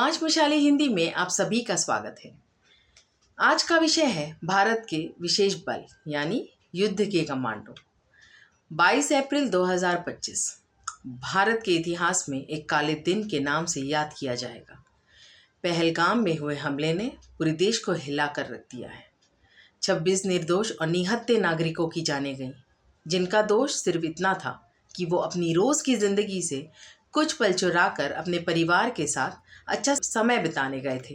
पांच मशाली हिंदी में आप सभी का स्वागत है। आज का विषय है भारत के विशेष बल यानी युद्ध के कमांडो। 22 अप्रैल 2025 भारत के इतिहास में एक काले दिन के नाम से याद किया जाएगा। पहलगाम में हुए हमले ने पूरे देश को हिला कर रख दिया है। 26 निर्दोष और निहत्थे नागरिकों की जानें गईं, जिनका दोष सिर्फ इतना था कि वो अपनी रोज़ की ज़िंदगी से कुछ पल चुरा कर अपने परिवार के साथ अच्छा समय बिताने गए थे,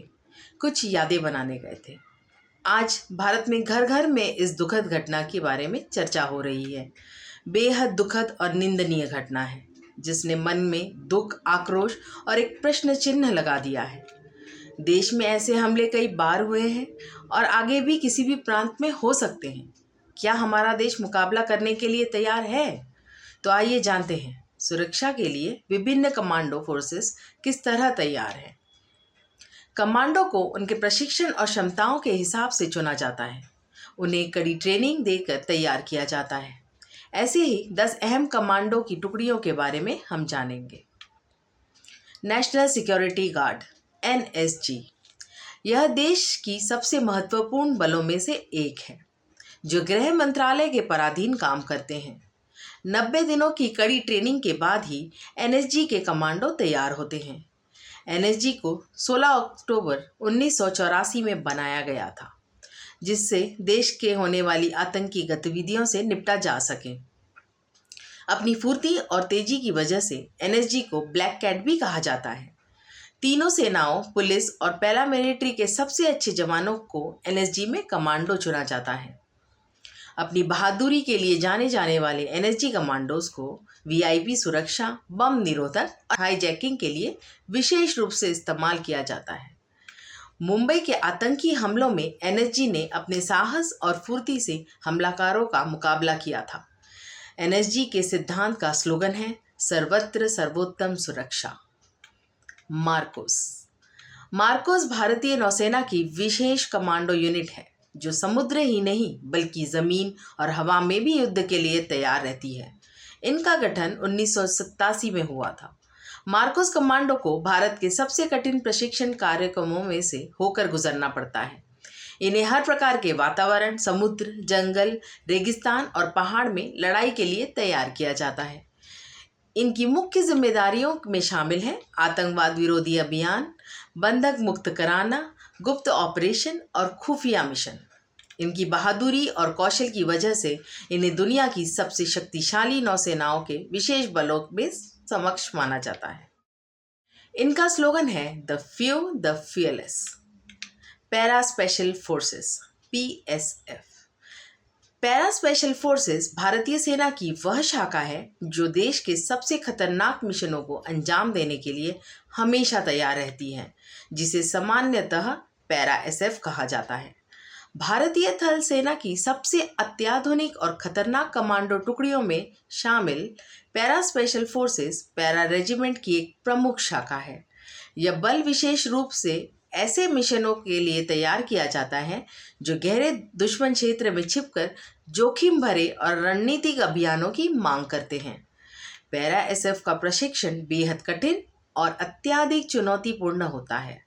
कुछ यादें बनाने गए थे। आज भारत में घर घर में इस दुखद घटना के बारे में चर्चा हो रही है। बेहद दुखद और निंदनीय घटना है, जिसने मन में दुख, आक्रोश और एक प्रश्न चिन्ह लगा दिया है। देश में ऐसे हमले कई बार हुए हैं और आगे भी किसी भी प्रांत में हो सकते हैं। क्या हमारा देश मुकाबला करने के लिए तैयार है? तो आइए जानते हैं सुरक्षा के लिए विभिन्न कमांडो फोर्सेस किस तरह तैयार हैं। कमांडो को उनके प्रशिक्षण और क्षमताओं के हिसाब से चुना जाता है। उन्हें कड़ी ट्रेनिंग देकर तैयार किया जाता है। ऐसे ही 10 अहम कमांडो की टुकड़ियों के बारे में हम जानेंगे। नेशनल सिक्योरिटी गार्ड NSG, यह देश की सबसे महत्वपूर्ण बलों में से एक है, जो गृह मंत्रालय के पराधीन काम करते हैं। 90 दिनों की कड़ी ट्रेनिंग के बाद ही NSG के कमांडो तैयार होते हैं। NSG को 16 अक्टूबर 1984 में बनाया गया था, जिससे देश के होने वाली आतंकी गतिविधियों से निपटा जा सके। अपनी फुर्ती और तेजी की वजह से NSG को ब्लैक कैट भी कहा जाता है। तीनों सेनाओं, पुलिस और पैरामिलिट्री के सबसे अच्छे जवानों को NSG में कमांडो चुना जाता है। अपनी बहादुरी के लिए जाने जाने वाले NSG कमांडोज को VIP सुरक्षा, बम निरोधक और हाईजैकिंग के लिए विशेष रूप से इस्तेमाल किया जाता है। मुंबई के आतंकी हमलों में NSG ने अपने साहस और फुर्ती से हमलाकारों का मुकाबला किया था। NSG के सिद्धांत का स्लोगन है सर्वत्र सर्वोत्तम सुरक्षा। मार्कोस भारतीय नौसेना की विशेष कमांडो यूनिट है, जो समुद्र ही नहीं बल्कि ज़मीन और हवा में भी युद्ध के लिए तैयार रहती है। इनका गठन 1987 में हुआ था। मार्कोस कमांडो को भारत के सबसे कठिन प्रशिक्षण कार्यक्रमों में से होकर गुजरना पड़ता है। इन्हें हर प्रकार के वातावरण, समुद्र, जंगल, रेगिस्तान और पहाड़ में लड़ाई के लिए तैयार किया जाता है। इनकी मुख्य जिम्मेदारियों में शामिल है आतंकवाद विरोधी अभियान, बंधक मुक्त कराना, गुप्त ऑपरेशन और खुफिया मिशन। इनकी बहादुरी और कौशल की वजह से इन्हें दुनिया की सबसे शक्तिशाली नौसेनाओं के विशेष बलों में समक्ष माना जाता है। इनका स्लोगन है the few the fearless. Para special forces PSF। Para special forces भारतीय सेना की वह शाखा है जो देश के सबसे खतरनाक मिशनों को अंजाम देने के लिए हमेशा तैयार रहती है, जिसे सामान्यतः पैरा SF कहा जाता है। भारतीय थल सेना की सबसे अत्याधुनिक और खतरनाक कमांडो टुकड़ियों में शामिल para special forces para regiment की एक प्रमुख शाखा है। यह बल विशेष रूप से ऐसे मिशनों के लिए तैयार किया जाता है जो गहरे दुश्मन क्षेत्र में छिपकर जोखिम भरे और रणनीतिक अभियानों की मांग करते हैं। पैरा SF का प्रशिक्षण बेहद कठिन और अत्यधिक चुनौतीपूर्ण होता है,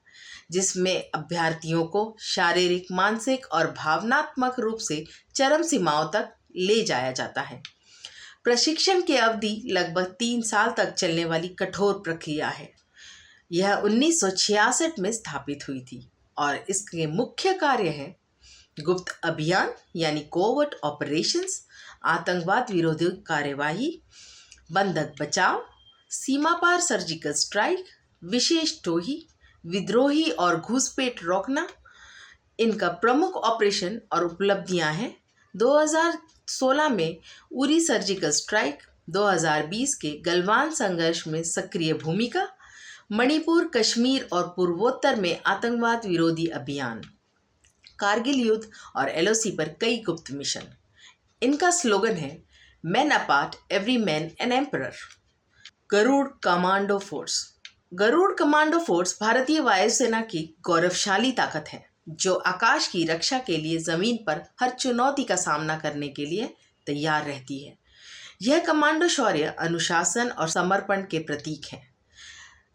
जिसमें अभ्यर्थियों को शारीरिक, मानसिक और भावनात्मक रूप से चरम सीमाओं तक ले जाया जाता है। प्रशिक्षण की अवधि लगभग 3 साल तक चलने वाली कठोर प्रक्रिया है। यह 1966 में स्थापित हुई थी और इसके मुख्य कार्य हैं गुप्त अभियान यानी कोवर्ट ऑपरेशंस, आतंकवाद विरोधी कार्यवाही, बंधक बचाव, सीमा पार सर्जिकल स्ट्राइक, विशेष टोही, विद्रोही और घुसपैठ रोकना। इनका प्रमुख ऑपरेशन और उपलब्धियां हैं 2016 में उरी सर्जिकल स्ट्राइक, 2020 के गलवान संघर्ष में सक्रिय भूमिका, मणिपुर, कश्मीर और पूर्वोत्तर में आतंकवाद विरोधी अभियान, कारगिल युद्ध और LOC पर कई गुप्त मिशन। इनका स्लोगन है man apart every man an emperor. Garud commando force. Garud commando force भारतीय वायुसेना की गौरवशाली ताकत है, जो आकाश की रक्षा के लिए ज़मीन पर हर चुनौती का सामना करने के लिए तैयार रहती है। यह कमांडो शौर्य, अनुशासन और समर्पण के प्रतीक है।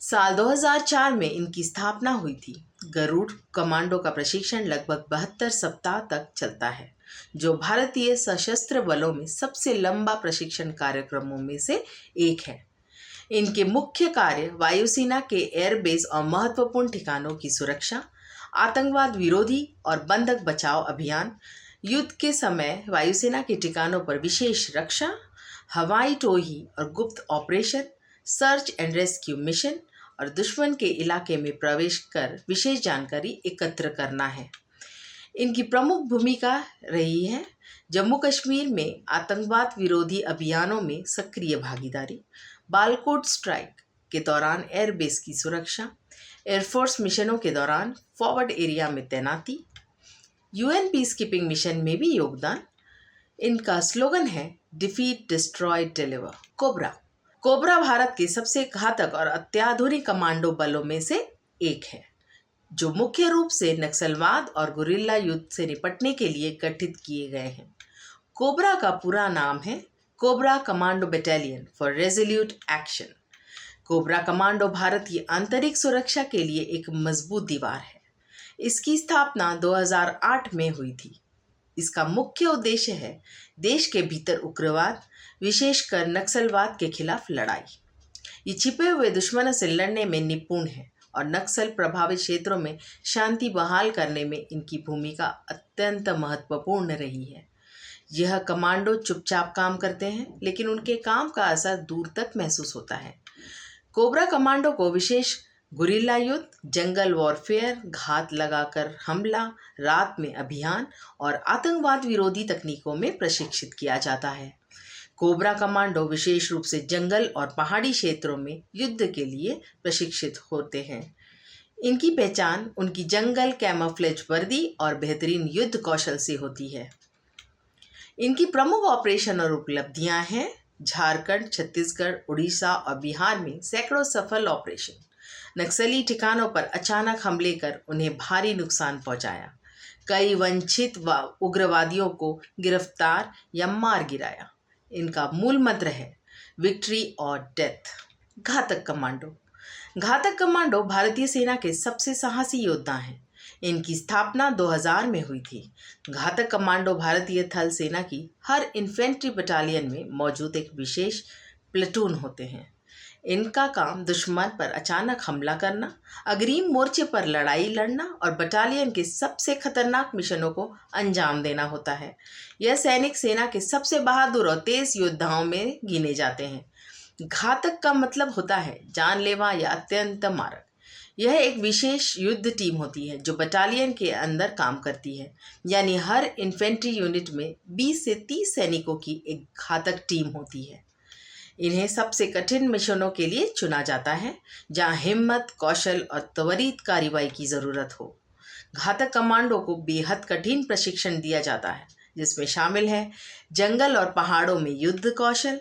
साल 2004 में इनकी स्थापना हुई थी। गरुड़ कमांडो का प्रशिक्षण लगभग 72 सप्ताह तक चलता है, जो भारतीय सशस्त्र बलों में सबसे लंबा प्रशिक्षण कार्यक्रमों में से एक है। इनके मुख्य कार्य वायुसेना के एयरबेस और महत्वपूर्ण ठिकानों की सुरक्षा, आतंकवाद विरोधी और बंधक बचाव अभियान, युद्ध के समय वायुसेना के ठिकानों पर विशेष रक्षा, हवाई टोही और गुप्त operation, search and rescue mission और दुश्मन के इलाके में प्रवेश कर विशेष जानकारी एकत्र करना है। इनकी प्रमुख भूमिका रही है जम्मू कश्मीर में आतंकवाद विरोधी अभियानों में सक्रिय भागीदारी, बालाकोट स्ट्राइक के दौरान एयरबेस की सुरक्षा, एयरफोर्स मिशनों के दौरान फॉरवर्ड एरिया में तैनाती, यूएन पीस कीपिंग मिशन में भी योगदान। इनका स्लोगन है defeat, destroy, deliver. Cobra Bharat के सबसे घातक और अत्याधुनिक कमांडो बलों में से एक है, जो मुख्य रूप से नक्सलवाद और गुरिल्ला युद्ध से निपटने के लिए गठित किए गए हैं। कोबरा का पूरा नाम है cobra commando battalion for resolute action. Cobra commando भारतीय आंतरिक सुरक्षा के लिए एक मजबूत दीवार है। इसकी स्थापना 2008 में हुई थी। इसका मुख्य उद्देश्य है देश के भीतर उग्रवाद, विशेषकर नक्सलवाद के खिलाफ लड़ाई। ये छिपे हुए दुश्मनों से लड़ने में निपुण है और नक्सल प्रभावित क्षेत्रों में शांति बहाल करने में इनकी भूमिका अत्यंत महत्वपूर्ण रही है। यह कमांडो चुपचाप काम करते हैं, लेकिन उनके काम का असर दूर तक महसूस होता है। कोबरा कमांडो को विशेष गुरिल्ला युद्ध, जंगल वॉरफेयर, घात लगाकर हमला, रात में अभियान और आतंकवाद विरोधी तकनीकों में प्रशिक्षित किया जाता है। कोबरा कमांडो विशेष रूप से जंगल और पहाड़ी क्षेत्रों में युद्ध के लिए प्रशिक्षित होते हैं। इनकी पहचान उनकी जंगल कैमोफ्लेज वर्दी और बेहतरीन युद्ध कौशल से होती है। इनकी प्रमुख ऑपरेशन और उपलब्धियां हैं झारखंड, छत्तीसगढ़, उड़ीसा और बिहार में सैकड़ों सफल ऑपरेशन, नक्सली ठिकानों पर अचानक हमले कर उन्हें भारी नुकसान पहुंचाया, कई वंचित उग्रवादियों को गिरफ्तार या मार गिराया। इनका मूल मंत्र है विक्ट्री और डेथ। घातक कमांडो भारतीय सेना के सबसे साहसी योद्धा हैं। इनकी स्थापना 2000 में हुई थी। घातक कमांडो भारतीय थल सेना की हर इन्फेंट्री बटालियन में मौजूद एक विशेष प्लेटून होते हैं। इनका काम दुश्मन पर अचानक हमला करना, अग्रिम मोर्चे पर लड़ाई लड़ना और बटालियन के सबसे खतरनाक मिशनों को अंजाम देना होता है। यह सैनिक सेना के सबसे बहादुर और तेज योद्धाओं में गिने जाते हैं। घातक का मतलब होता है जानलेवा या अत्यंत मारक। यह एक विशेष युद्ध टीम होती है जो बटालियन के अंदर काम करती है, यानी हर इन्फेंट्री यूनिट में 20 से 30 सैनिकों की एक घातक टीम होती है। इन्हें सबसे कठिन मिशनों के लिए चुना जाता है जहां हिम्मत, कौशल और त्वरित कार्रवाई की ज़रूरत हो। घातक कमांडो को बेहद कठिन प्रशिक्षण दिया जाता है, जिसमें शामिल है जंगल और पहाड़ों में युद्ध कौशल,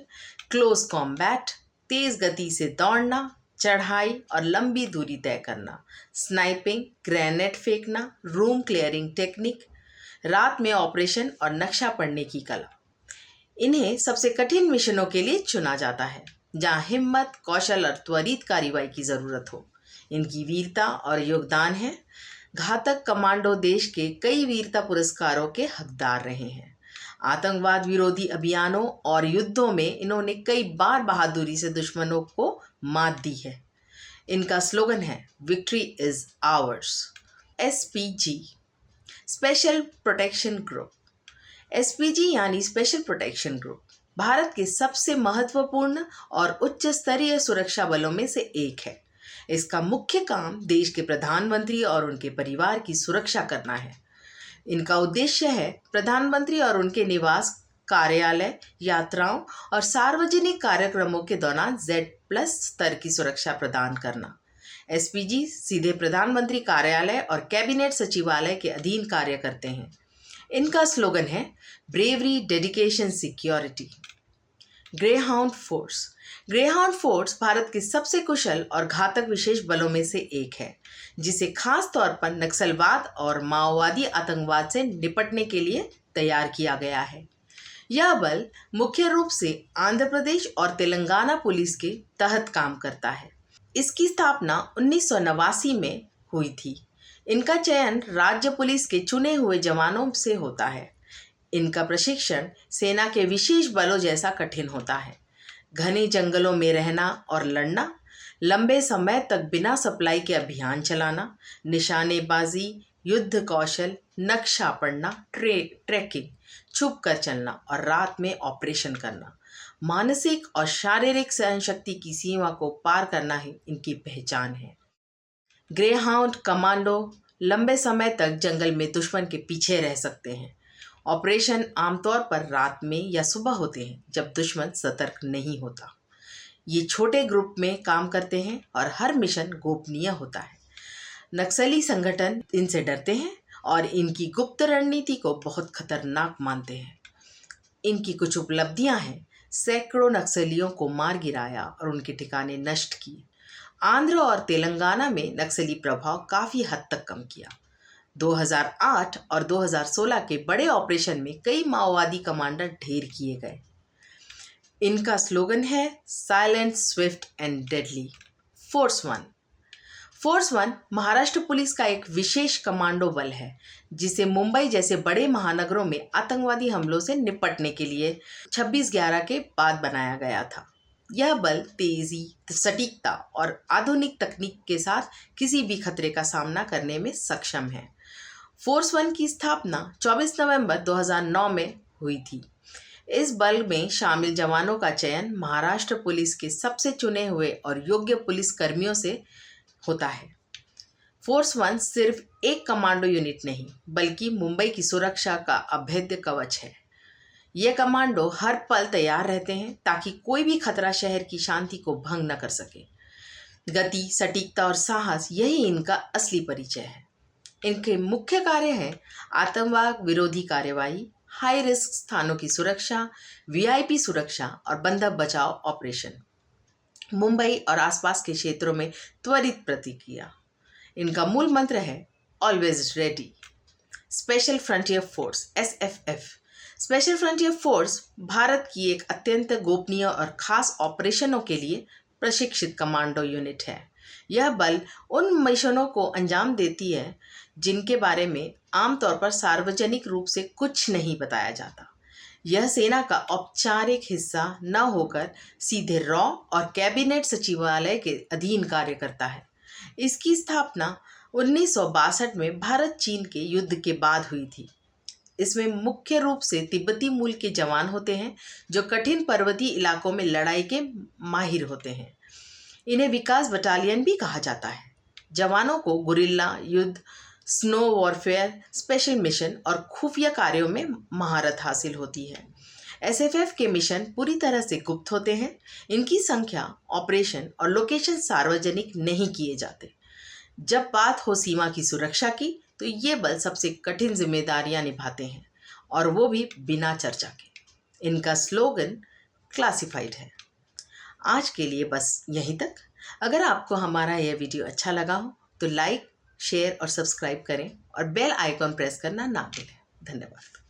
क्लोज कॉम्बैट, तेज़ गति से दौड़ना, चढ़ाई और लंबी दूरी तय करना, स्नाइपिंग, ग्रेनेड फेंकना, रूम क्लियरिंग टेक्निक, रात में ऑपरेशन और नक्शा पढ़ने की कला। इन्हें सबसे कठिन मिशनों के लिए चुना जाता है जहां हिम्मत, कौशल और त्वरित कार्रवाई की ज़रूरत हो। इनकी वीरता और योगदान है। घातक कमांडो देश के कई वीरता पुरस्कारों के हकदार रहे हैं। आतंकवाद विरोधी अभियानों और युद्धों में इन्होंने कई बार बहादुरी से दुश्मनों को मात दी है। इनका स्लोगन है victory is ours. SPG, special protection group. SPG यानी स्पेशल प्रोटेक्शन ग्रुप भारत के सबसे महत्वपूर्ण और उच्च स्तरीय सुरक्षा बलों में से एक है। इसका मुख्य काम देश के प्रधानमंत्री और उनके परिवार की सुरक्षा करना है। इनका उद्देश्य है प्रधानमंत्री और उनके निवास, कार्यालय, यात्राओं और सार्वजनिक कार्यक्रमों के दौरान Z+ स्तर की सुरक्षा प्रदान करना। एसपीजी सीधे प्रधानमंत्री कार्यालय और कैबिनेट सचिवालय के अधीन कार्य करते हैं। इनका स्लोगन है bravery, dedication, security. Greyhound force. Greyhound force Bharat के सबसे कुशल और घातक विशेष बलों में से एक है, जिसे खास तौर पर नक्सलवाद और माओवादी आतंकवाद से निपटने के लिए तैयार किया गया है। यह बल मुख्य रूप से आंध्र प्रदेश और तेलंगाना पुलिस के तहत काम करता है। इसकी स्थापना 1989 में हुई थी। इनका चयन राज्य पुलिस के चुने हुए जवानों से होता है। इनका प्रशिक्षण सेना के विशेष बलों जैसा कठिन होता है। घने जंगलों में रहना और लड़ना, लंबे समय तक बिना सप्लाई के अभियान चलाना, निशानेबाजी, युद्ध कौशल, नक्शा पढ़ना, ट्रैकिंग, छुप कर चलना और रात में ऑपरेशन करना, मानसिक और शारीरिक सहनशक्ति की सीमा को पार करना ही इनकी पहचान है। ग्रेहाउंड कमांडो लंबे समय तक जंगल में दुश्मन के पीछे रह सकते हैं। ऑपरेशन आमतौर पर रात में या सुबह होते हैं जब दुश्मन सतर्क नहीं होता। ये छोटे ग्रुप में काम करते हैं और हर मिशन गोपनीय होता है। नक्सली संगठन इनसे डरते हैं और इनकी गुप्त रणनीति को बहुत खतरनाक मानते हैं। इनकी कुछ उपलब्धियां हैं: सैकड़ों नक्सलियों को मार गिराया और उनके ठिकाने नष्ट किए। आंध्र और तेलंगाना में नक्सली प्रभाव काफ़ी हद तक कम किया। 2008 और 2016 के बड़े ऑपरेशन में कई माओवादी कमांडर ढेर किए गए। इनका स्लोगन है silent, Swift and deadly. Force one Maharashtra police का एक विशेष कमांडो बल है जिसे मुंबई जैसे बड़े महानगरों में आतंकवादी हमलों से निपटने के लिए 26/11 के बाद बनाया गया था। यह बल तेजी, सटीकता और आधुनिक तकनीक के साथ किसी भी खतरे का सामना करने में सक्षम है। फोर्स वन की स्थापना 24 नवंबर 2009 में हुई थी। इस बल में शामिल जवानों का चयन महाराष्ट्र पुलिस के सबसे चुने हुए और योग्य पुलिस कर्मियों से होता है। फोर्स वन सिर्फ एक कमांडो यूनिट नहीं बल्कि मुंबई की सुरक्षा का अभेद्य कवच है। ये कमांडो हर पल तैयार रहते हैं ताकि कोई भी खतरा शहर की शांति को भंग न कर सके। गति, सटीकता और साहस यही इनका असली परिचय है। इनके मुख्य कार्य हैं आतंकवाद विरोधी कार्यवाही, हाई रिस्क स्थानों की सुरक्षा, वीआईपी सुरक्षा और बंधक बचाव ऑपरेशन, मुंबई और आसपास के क्षेत्रों में त्वरित प्रतिक्रिया। इनका मूल मंत्र है always ready. Special frontier force SFF। Special frontier force Bharat की एक अत्यंत गोपनीय और खास ऑपरेशनों के लिए प्रशिक्षित कमांडो यूनिट है। यह बल उन मिशनों को अंजाम देती है जिनके बारे में आमतौर पर सार्वजनिक रूप से कुछ नहीं बताया जाता। यह सेना का औपचारिक हिस्सा न होकर सीधे रॉ और कैबिनेट सचिवालय के अधीन कार्य करता है। इसकी स्थापना 1962 में भारत चीन के युद्ध के बाद हुई थी। इसमें मुख्य रूप से तिब्बती मूल के जवान होते हैं जो कठिन पर्वतीय इलाकों में लड़ाई के माहिर होते हैं। इन्हें विकास बटालियन भी कहा जाता है। जवानों को गुरिल्ला युद्ध, स्नो वॉरफेयर, स्पेशल मिशन और खुफिया कार्यों में महारत हासिल होती है। SFF के मिशन पूरी तरह से गुप्त होते हैं। इनकी संख्या, ऑपरेशन और लोकेशन सार्वजनिक नहीं किए जाते। जब बात हो सीमा की सुरक्षा की तो ये बल सबसे कठिन जिम्मेदारियां निभाते हैं और वो भी बिना चर्चा के। इनका स्लोगन क्लासिफाइड है। आज के लिए बस यहीं तक। अगर आपको हमारा यह वीडियो अच्छा लगा हो तो लाइक, शेयर और सब्सक्राइब करें और बेल आइकॉन प्रेस करना ना भूलें। धन्यवाद।